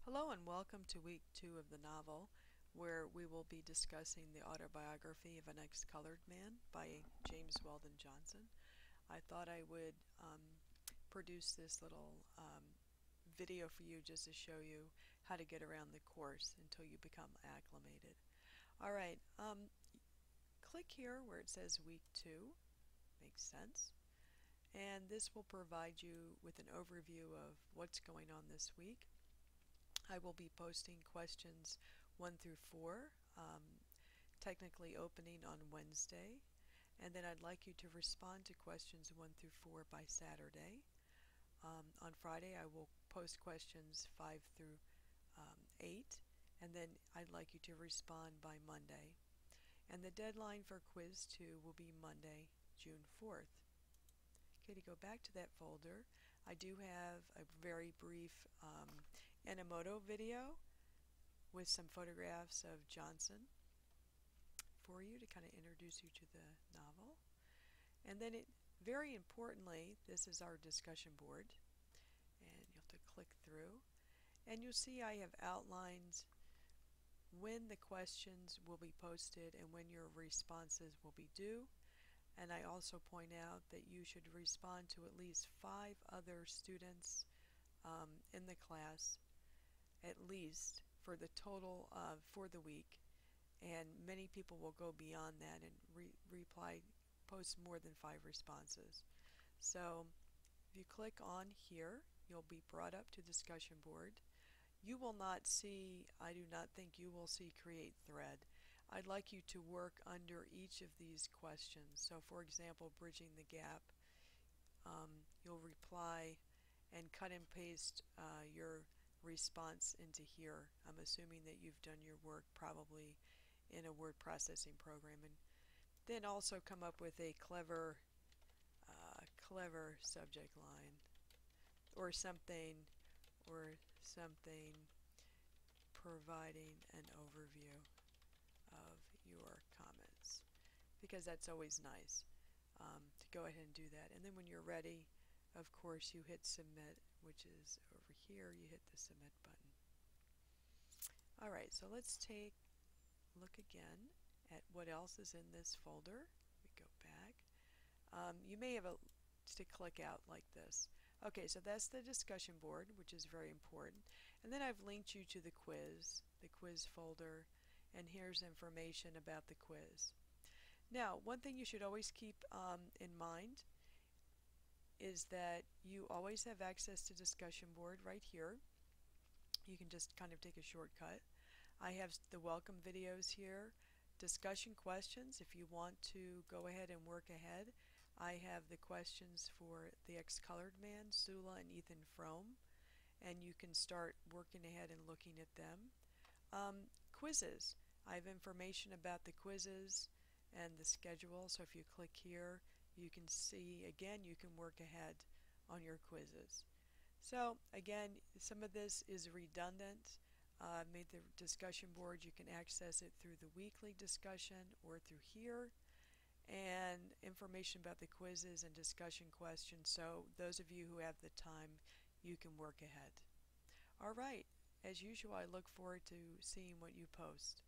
Hello and welcome to week 2 of the novel, where we will be discussing the autobiography of an ex-colored man by James Weldon Johnson. I thought I would produce this little video for you just to show you how to get around the course until you become acclimated. Alright, click here where it says week 2, makes sense, and this will provide you with an overview of what's going on this week. I will be posting questions 1 through 4, technically opening on Wednesday, and then I'd like you to respond to questions 1 through 4 by Saturday. On Friday I will post questions 5 through 8, and then I'd like you to respond by Monday. And the deadline for quiz 2 will be Monday, June 4th. Okay, to go back to that folder, I do have a very brief Enomoto video with some photographs of Johnson for you to kind of introduce you to the novel. And then very importantly, this is our discussion board, and you'll have to click through, and you'll see I have outlined when the questions will be posted and when your responses will be due. And I also point out that you should respond to at least 5 other students in the class, at least for the total for the week, and many people will go beyond that and post more than 5 responses. So if you click on here, you'll be brought up to discussion board. You will not see, I do not think you will see create thread. I'd like you to work under each of these questions. So for example, bridging the gap, you'll reply and cut and paste your response into here. I'm assuming that you've done your work probably in a word processing program, and then also come up with a clever subject line or something providing an overview of your comments, because that's always nice to go ahead and do that. And then when you're ready, of course, you hit submit, which is over here. You hit the submit button. Alright, so let's take a look again at what else is in this folder. We go back. You may have to click out like this. Okay, so that's the discussion board, which is very important. And then I've linked you to the quiz folder, and here's information about the quiz. Now, one thing you should always keep in mind is that you always have access to discussion board right here. You can just kind of take a shortcut. I have the welcome videos here, discussion questions if you want to go ahead and work ahead. I have the questions for the ex-colored man, Sula and Ethan Frome, and you can start working ahead and looking at them. Quizzes. I have information about the quizzes and the schedule, so if you click here, you can see, again, you can work ahead on your quizzes. So again, some of this is redundant. Made the discussion board, you can access it through the weekly discussion or through here, and information about the quizzes and discussion questions, so those of you who have the time, you can work ahead. Alright, as usual, I look forward to seeing what you post.